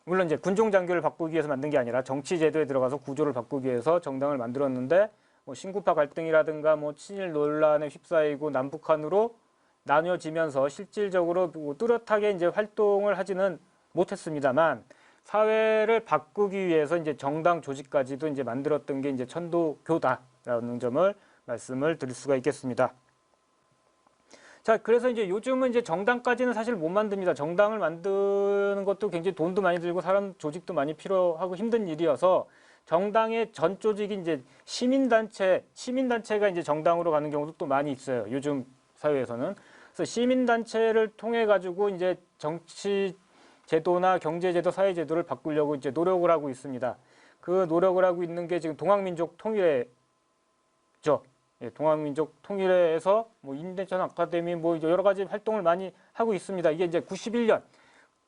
물론 이제 군종장교를 바꾸기 위해서 만든 게 아니라 정치 제도에 들어가서 구조를 바꾸기 위해서 정당을 만들었는데 뭐 신구파 갈등이라든가 뭐 친일 논란에 휩싸이고 남북한으로 나뉘어지면서 실질적으로 뭐 뚜렷하게 이제 활동을 하지는 못했습니다만 사회를 바꾸기 위해서 이제 정당 조직까지도 이제 만들었던 게 이제 천도교다라는 점을 말씀을 드릴 수가 있겠습니다. 자, 그래서 이제 요즘은 이제 정당까지는 사실 못 만듭니다. 정당을 만드는 것도 굉장히 돈도 많이 들고 사람 조직도 많이 필요하고 힘든 일이어서 정당의 전 조직이 이제 시민단체가 이제 정당으로 가는 경우도 또 많이 있어요. 요즘 사회에서는. 그래서 시민단체를 통해 가지고 이제 정치 제도나 경제제도, 사회제도를 바꾸려고 이제 노력을 하고 있습니다. 그 노력을 하고 있는 게 지금 동학민족 통일회죠. 예, 동학민족 통일회에서 뭐 인대천 아카데미 뭐 여러 가지 활동을 많이 하고 있습니다. 이게 이제 91년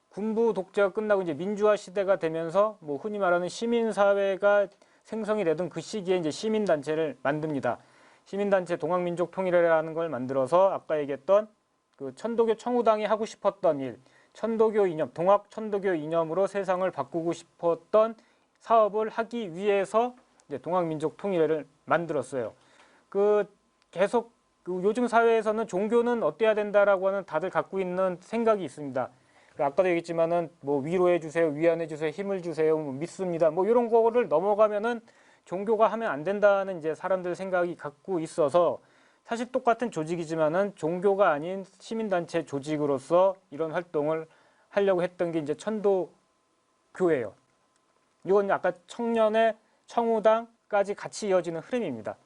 군부 독재가 끝나고 이제 민주화 시대가 되면서 뭐 흔히 말하는 시민사회가 생성이 되던 그 시기에 이제 시민단체를 만듭니다. 시민단체 동학민족 통일회라는 걸 만들어서 아까 얘기했던 그 천도교 청우당이 하고 싶었던 일, 천도교 이념, 동학 천도교 이념으로 세상을 바꾸고 싶었던 사업을 하기 위해서 이제 동학민족 통일회를 만들었어요. 계속 요즘 사회에서는 종교는 어때야 된다라고 하는 다들 갖고 있는 생각이 있습니다. 아까도 얘기했지만은 뭐 위로해 주세요, 위안해 주세요, 힘을 주세요, 뭐 믿습니다, 뭐 이런 거를 넘어가면은 종교가 하면 안 된다는 이제 사람들 생각이 갖고 있어서 사실 똑같은 조직이지만은 종교가 아닌 시민단체 조직으로서 이런 활동을 하려고 했던 게 이제 천도교예요. 이건 아까 청년의 청우당까지 같이 이어지는 흐름입니다.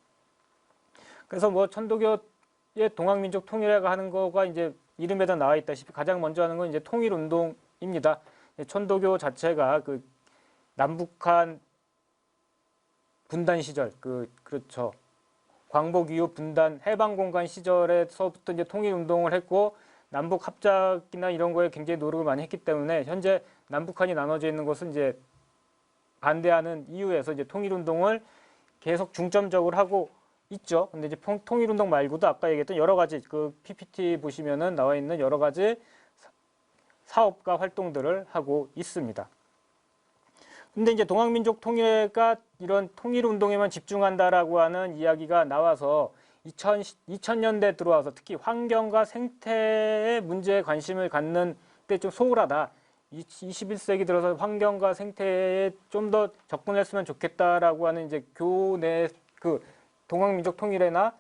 그래서 뭐 천도교의 동학민족 통일회가 하는 거가 이제 이름에다 나와 있다시피 가장 먼저 하는 건 이제 통일운동입니다. 천도교 자체가 그 남북한 분단 시절 그렇죠. 광복 이후 분단 해방공간 시절에서부터 이제 통일운동을 했고 남북 합작이나 이런 거에 굉장히 노력을 많이 했기 때문에 현재 남북한이 나눠져 있는 것은 이제 반대하는 이유에서 이제 통일운동을 계속 중점적으로 하고 있죠. 근데 이제 통일운동 말고도 아까 얘기했던 여러 가지 그 PPT 보시면은 나와 있는 여러 가지 사업과 활동들을 하고 있습니다. 근데 이제 동학민족 통일회가 이런 통일운동에만 집중한다라고 하는 이야기가 나와서 2000년대 들어와서 특히 환경과 생태의 문제에 관심을 갖는 때 좀 소홀하다. 21세기 들어서 환경과 생태에 좀 더 접근했으면 좋겠다라고 하는 이제 교내 그 동학민족 통일회나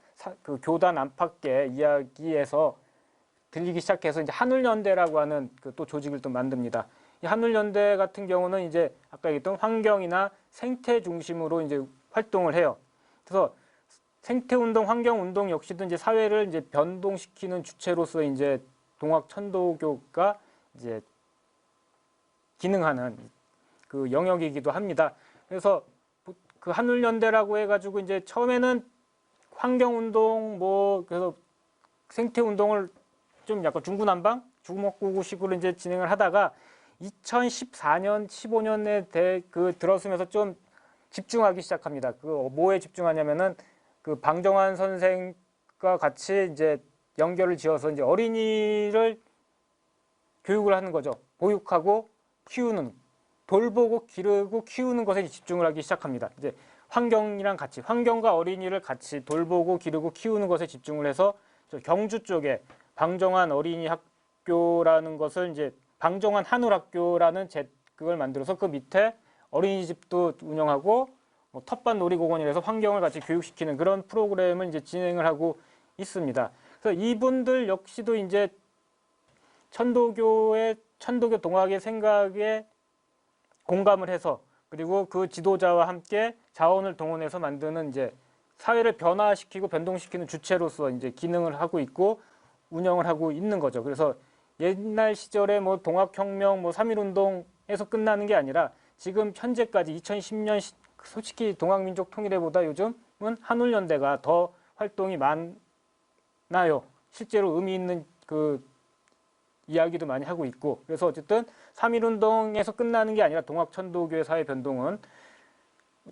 그 교단 안팎의 이야기에서 들리기 시작해서 이제 한울연대라고 하는 그 또 조직을 또 만듭니다. 이 한울연대 같은 경우는 이제 아까 얘기했던 환경이나 생태 중심으로 이제 활동을 해요. 그래서 생태운동, 환경운동 역시도 이제 사회를 이제 변동시키는 주체로서 이제 동학천도교가 이제 기능하는 그 영역이기도 합니다. 그래서 그 한울연대라고 해가지고 이제 처음에는 환경운동 그래서 생태운동을 좀 약간 중구난방, 주먹구구식으로 이제 진행을 하다가 2014년, 15년에 들어서면서 좀 집중하기 시작합니다. 그 뭐에 집중하냐면은 그 방정환 선생과 같이 이제 연결을 지어서 이제 어린이를 교육을 하는 거죠. 보육하고 키우는, 돌보고 기르고 키우는 것에 집중을 하기 시작합니다. 이제 환경이랑 같이, 환경과 어린이를 같이 돌보고 기르고 키우는 것에 집중을 해서 경주 쪽에 방정환 어린이 학교라는 것을 이제 방정환 한울학교라는 그걸 만들어서 그 밑에 어린이집도 운영하고 텃밭 놀이공원이라서 환경을 같이 교육시키는 그런 프로그램을 이제 진행을 하고 있습니다. 그래서 이분들 역시도 이제 천도교 동학의 생각에 공감을 해서 그리고 그 지도자와 함께 자원을 동원해서 만드는 이제 사회를 변화시키고 변동시키는 주체로서 이제 기능을 하고 있고 운영을 하고 있는 거죠. 그래서 옛날 시절에 뭐 동학혁명, 뭐 3.1운동에서 끝나는 게 아니라 지금 현재까지 2010년 솔직히 동학민족 통일회보다 요즘은 한울연대가 더 활동이 많아요. 실제로 의미 있는 그 이야기도 많이 하고 있고 그래서 어쨌든 3.1운동에서 끝나는 게 아니라 동학천도교의 사회 변동은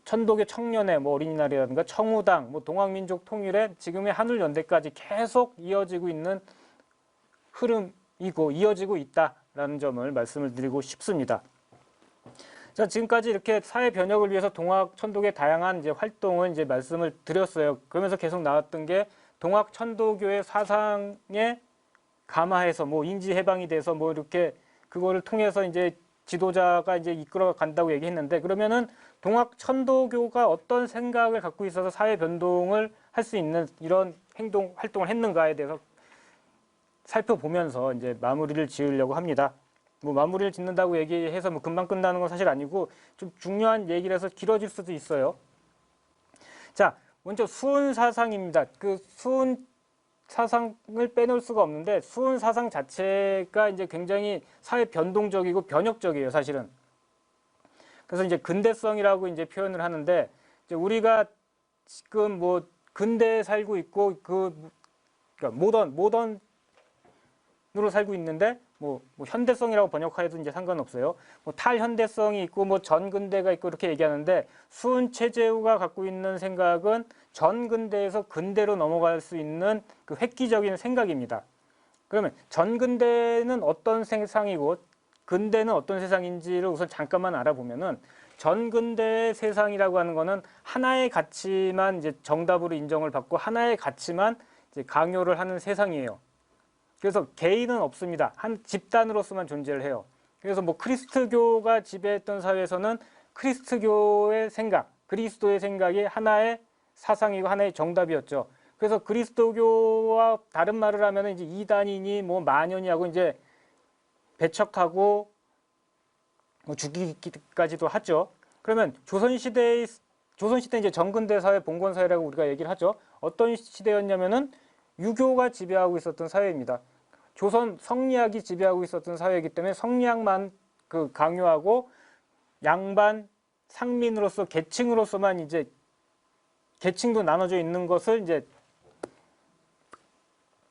천도교 청년회, 뭐 어린이날이라든가 청우당, 뭐 동학민족 통일회, 지금의 한울연대까지 계속 이어지고 있는 흐름이고 이어지고 있다라는 점을 말씀을 드리고 싶습니다. 자, 지금까지 이렇게 사회 변혁을 위해서 동학천도교의 다양한 이제 활동을 이제 말씀을 드렸어요. 그러면서 계속 나왔던 게 동학천도교의 사상에 감화해서 뭐 인지 해방이 돼서 뭐 이렇게 그거를 통해서 이제 지도자가 이제 이끌어 간다고 얘기했는데 그러면은 동학천도교가 어떤 생각을 갖고 있어서 사회 변동을 할 수 있는 이런 활동을 했는가에 대해서 살펴보면서 이제 마무리를 지으려고 합니다. 뭐 마무리를 짓는다고 얘기해서 뭐 금방 끝나는 건 사실 아니고 좀 중요한 얘기를 해서 길어질 수도 있어요. 자, 먼저 수은 사상입니다. 그 수은 사상을 빼놓을 수가 없는데 수은 사상 자체가 이제 굉장히 사회 변동적이고 변혁적이에요, 사실은. 그래서 이제 근대성이라고 이제 표현을 하는데 이제 우리가 지금 뭐 근대에 살고 있고 그러니까 모던으로 살고 있는데 뭐 현대성이라고 번역해도 이제 상관없어요. 뭐 탈현대성이 있고 뭐 전근대가 있고 이렇게 얘기하는데 수은 최재우가 갖고 있는 생각은 전근대에서 근대로 넘어갈 수 있는 그 획기적인 생각입니다. 그러면 전근대는 어떤 세상이고 근대는 어떤 세상인지를 우선 잠깐만 알아보면은 전근대의 세상이라고 하는 거는 하나의 가치만 이제 정답으로 인정을 받고 하나의 가치만 이제 강요를 하는 세상이에요. 그래서 개인은 없습니다. 한 집단으로서만 존재를 해요. 그래서 뭐 그리스도교가 지배했던 사회에서는 그리스도교의 생각, 그리스도의 생각이 하나의 사상이고 하나의 정답이었죠. 그래서 그리스도교와 다른 말을 하면 이제 이단이니 뭐 만연이하고 이제 배척하고 뭐 죽이기까지도 하죠. 그러면 조선시대 이제 정근대 사회, 봉건 사회라고 우리가 얘기를 하죠. 어떤 시대였냐면은 유교가 지배하고 있었던 사회입니다. 조선 성리학이 지배하고 있었던 사회이기 때문에 성리학만 그 강요하고 양반 상민으로서 계층으로서만 이제 계층도 나눠져 있는 것을 이제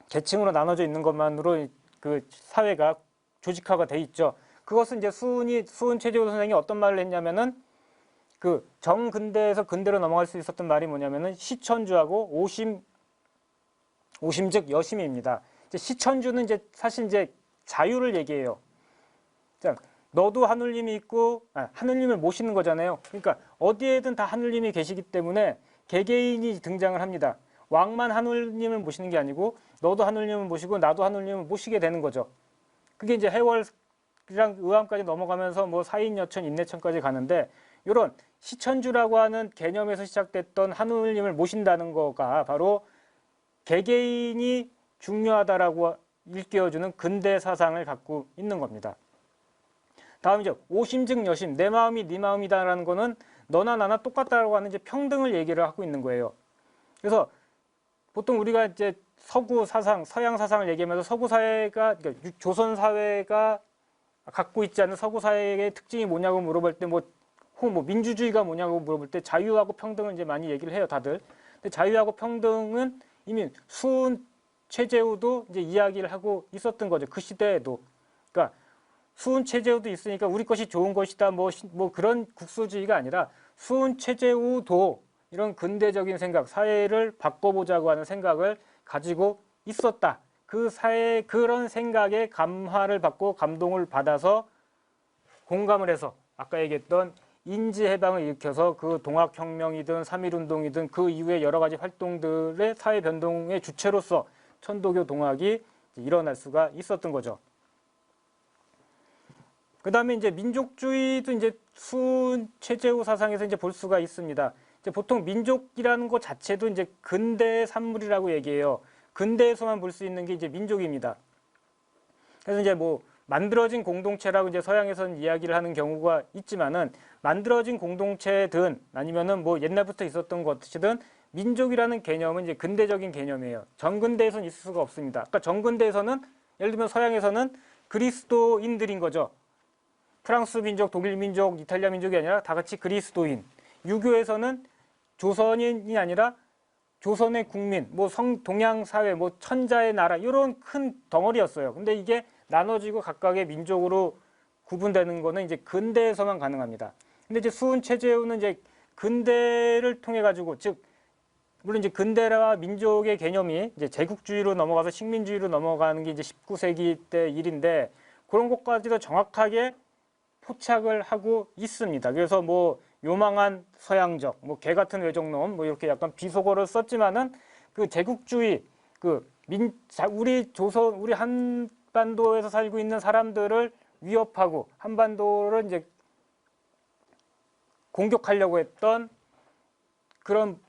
계층으로 나눠져 있는 것만으로 그 사회가 조직화가 돼 있죠. 그것은 이제 수은 최재우 선생이 어떤 말을 했냐면은 그 정근대에서 근대로 넘어갈 수 있었던 말이 뭐냐면은 시천주하고 오심 즉 여심입니다. 이제 시천주는 이제 사실 이제 자유를 얘기해요. 자, 너도 하느님이 있고 하느님을 모시는 거잖아요. 그러니까 어디에든 다 하느님이 계시기 때문에 개개인이 등장을 합니다. 왕만 하느님을 모시는 게 아니고 너도 하느님을 모시고 나도 하느님을 모시게 되는 거죠. 그게 이제 해월이랑 의암까지 넘어가면서 뭐 사인여천, 인내천까지 가는데 이런 시천주라고 하는 개념에서 시작됐던 하느님을 모신다는 거가 바로 개개인이 중요하다라고 일깨워주는 근대 사상을 갖고 있는 겁니다. 다음 이제 오심즉 여심, 내 마음이 네 마음이다라는 거는 너나 나나 똑같다라고 하는 이제 평등을 얘기를 하고 있는 거예요. 그래서 보통 우리가 이제 서구 사상, 서양 사상을 얘기하면서 서구 사회가 그러니까 조선 사회가 갖고 있지 않은 서구 사회의 특징이 뭐냐고 물어볼 때 뭐 민주주의가 뭐냐고 물어볼 때 자유하고 평등을 이제 많이 얘기를 해요, 다들. 근데 자유하고 평등은 이미 수은 최재우도 이제 이야기를 하고 있었던 거죠. 그 시대에도. 그러니까 수은 최재우도 있으니까 우리 것이 좋은 것이다 뭐 그런 국소주의가 아니라 수은 최재우도 이런 근대적인 생각, 사회를 바꿔보자고 하는 생각을 가지고 있었다. 그 사회 그런 생각에 감화를 받고 감동을 받아서 공감을 해서 아까 얘기했던 인지해방을 일으켜서 그 동학혁명이든 3.1운동이든 그 이후에 여러 가지 활동들의 사회 변동의 주체로서 천도교 동학이 일어날 수가 있었던 거죠. 그 다음에 이제 민족주의도 이제 수은 최재우 사상에서 이제 볼 수가 있습니다. 이제 보통 민족이라는 것 자체도 이제 근대의 산물이라고 얘기해요. 근대에서만 볼 수 있는 게 이제 민족입니다. 그래서 이제 뭐 만들어진 공동체라고 이제 서양에서는 이야기를 하는 경우가 있지만은 만들어진 공동체든 아니면은 뭐 옛날부터 있었던 것이든 민족이라는 개념은 이제 근대적인 개념이에요. 정근대에서는 있을 수가 없습니다. 그러니까 정근대에서는 예를 들면 서양에서는 그리스도인들인 거죠. 프랑스 민족, 독일 민족, 이탈리아 민족이 아니라 다 같이 그리스도인. 유교에서는 조선인이 아니라 조선의 국민, 뭐 동양 사회, 뭐 천자의 나라 이런 큰 덩어리였어요. 근데 이게 나눠지고 각각의 민족으로 구분되는 거는 이제 근대에서만 가능합니다. 근데 이제 수은 최재우는 이제 근대를 통해 가지고 즉 물론 이제 근대와 민족의 개념이 이제 제국주의로 넘어가서 식민주의로 넘어가는 게 이제 19세기 때 일인데 그런 것까지도 정확하게 포착을 하고 있습니다. 그래서 뭐 요망한 서양적, 뭐 개 같은 외적놈, 뭐 이렇게 약간 비속어를 썼지만은 그 제국주의, 우리 조선, 우리 한반도에서 살고 있는 사람들을 위협하고 한반도를 이제 공격하려고 했던 그런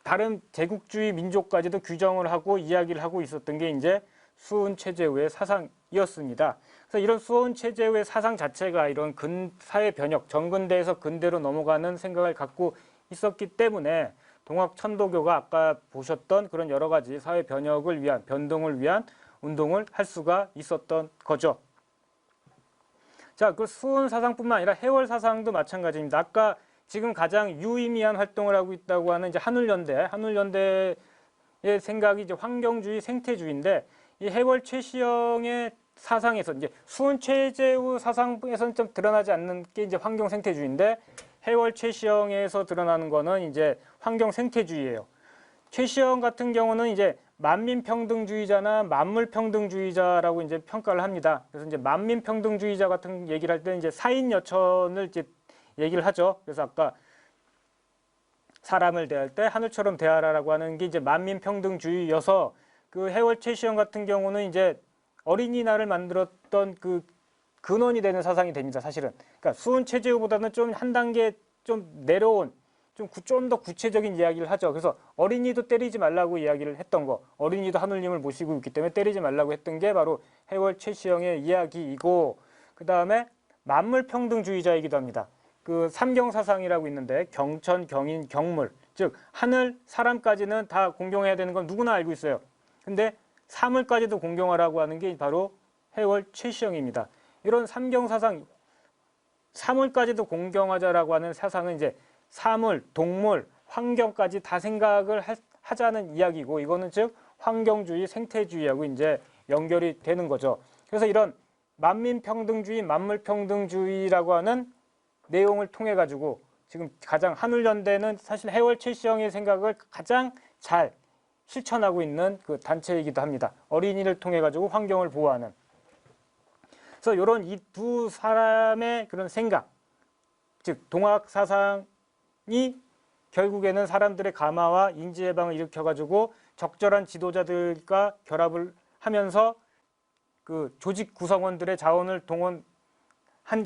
다른 제국주의 민족까지도 규정을 하고 이야기를 하고 있었던 게 이제 수은 최재우의 사상이었습니다. 그래서 이런 수은 최재우의 사상 자체가 이런 사회 변혁, 정근대에서 근대로 넘어가는 생각을 갖고 있었기 때문에 동학 천도교가 아까 보셨던 그런 여러 가지 사회 변혁을 위한, 변동을 위한 운동을 할 수가 있었던 거죠. 자, 그 수은 사상뿐만 아니라 해월 사상도 마찬가지입니다. 아까 지금 가장 유의미한 활동을 하고 있다고 하는 이제 한울연대의 생각이 이제 환경주의, 생태주의인데 이 해월 최시영의 사상에서 이제 수은 최재우 사상에서는 좀 드러나지 않는 게 이제 환경 생태주의인데 해월 최시영에서 드러나는 거는 이제 환경 생태주의예요. 최시영 같은 경우는 이제 만민평등주의자나 만물평등주의자라고 이제 평가를 합니다. 그래서 이제 만민평등주의자 같은 얘기를 할 때 이제 사인여천을 이제 얘기를 하죠. 그래서 아까 사람을 대할 때 하늘처럼 대하라라고 하는 게 이제 만민평등주의여서 그 해월 최시영 같은 경우는 이제 어린이날을 만들었던 그 근원이 되는 사상이 됩니다. 사실은. 그러니까 수은 최재우보다는 좀 한 단계 좀 내려온 좀 더 구체적인 이야기를 하죠. 그래서 어린이도 때리지 말라고 이야기를 했던 거, 어린이도 하느님을 모시고 있기 때문에 때리지 말라고 했던 게 바로 해월 최시영의 이야기이고, 그 다음에 만물평등주의자이기도 합니다. 그 삼경사상이라고 있는데 경천, 경인, 경물, 즉 하늘, 사람까지는 다 공경해야 되는 건 누구나 알고 있어요. 근데 사물까지도 공경하라고 하는 게 바로 해월 최시영입니다. 이런 삼경사상, 사물까지도 공경하자라고 하는 사상은 이제 사물, 동물, 환경까지 다 생각을 하자는 이야기고, 이거는 즉 환경주의, 생태주의하고 이제 연결이 되는 거죠. 그래서 이런 만민평등주의, 만물평등주의라고 하는 내용을 통해 가지고 지금 가장 한울연대는 사실 해월 최시영의 생각을 가장 잘 실천하고 있는 그 단체이기도 합니다. 어린이를 통해 가지고 환경을 보호하는. 그래서 이런 이 두 사람의 그런 생각, 즉 동학 사상이 결국에는 사람들의 감화와 인지해방을 일으켜 가지고 적절한 지도자들과 결합을 하면서 그 조직 구성원들의 자원을 동원한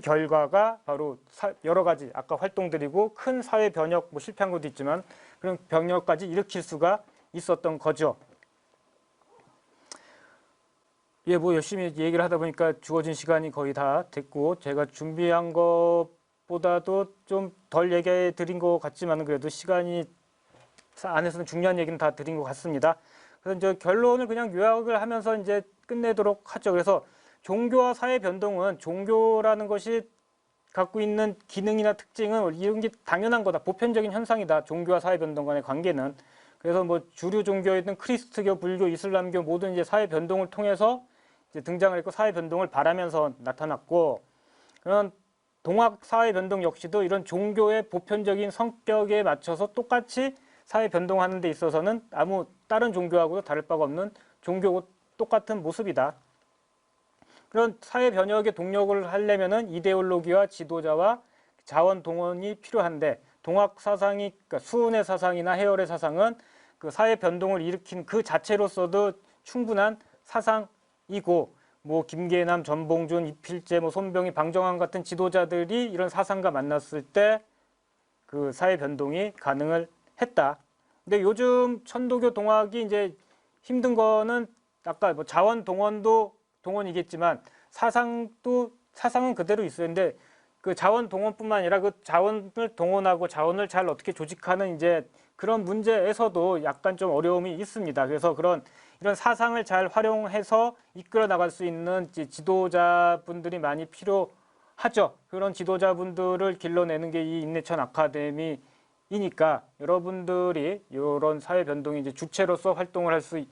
결과가 바로 여러 가지 아까 활동들이고 큰 사회 변혁, 뭐 실패한 것도 있지만 그런 변혁까지 일으킬 수가 있었던 거죠. 예, 뭐 열심히 얘기를 하다 보니까 주어진 시간이 거의 다 됐고, 제가 준비한 것보다도 좀 덜 얘기해 드린 것 같지만 그래도 시간이 안에서는 중요한 얘기는 다 드린 것 같습니다. 그래서 이제 결론을 그냥 요약을 하면서 이제 끝내도록 하죠. 그래서 종교와 사회 변동은, 종교라는 것이 갖고 있는 기능이나 특징은 이런 게 당연한 거다, 보편적인 현상이다, 종교와 사회 변동 간의 관계는. 그래서 뭐 주류 종교이든 크리스트교, 불교, 이슬람교 모든 이제 사회 변동을 통해서 이제 등장을 했고 사회 변동을 바라면서 나타났고, 그런 동학 사회 변동 역시도 이런 종교의 보편적인 성격에 맞춰서 똑같이 사회 변동하는 데 있어서는 아무 다른 종교하고도 다를 바가 없는 종교고 똑같은 모습이다. 그런 사회 변혁의 동력을 하려면은 이데올로기와 지도자와 자원 동원이 필요한데, 동학 사상이, 그러니까 수은의 사상이나 해열의 사상은 그 사회 변동을 일으킨 그 자체로서도 충분한 사상이고, 뭐 김계남, 전봉준, 이필재, 뭐 손병희, 방정환 같은 지도자들이 이런 사상과 만났을 때 그 사회 변동이 가능을 했다. 근데 요즘 천도교 동학이 이제 힘든 거는 아까 뭐 자원 동원도 동원이겠지만 사상은 그대로 있어요. 근데 그 자원 동원뿐만 아니라 그 자원을 동원하고 자원을 잘 어떻게 조직하는 이제 그런 문제에서도 약간 좀 어려움이 있습니다. 그래서 이런 사상을 잘 활용해서 이끌어 나갈 수 있는 지도자분들이 많이 필요하죠. 그런 지도자분들을 길러내는 게 이 인내천 아카데미이니까 여러분들이 이런 사회 변동의 이제 주체로서 활동을 할 수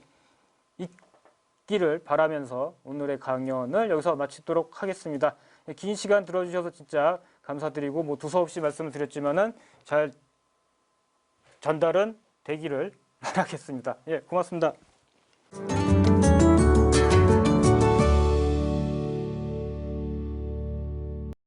있기를 바라면서 오늘의 강연을 여기서 마치도록 하겠습니다. 긴 시간 들어주셔서 진짜 감사드리고, 뭐 두서없이 말씀을 드렸지만은 잘 전달은 되기를 바라겠습니다. 예, 고맙습니다.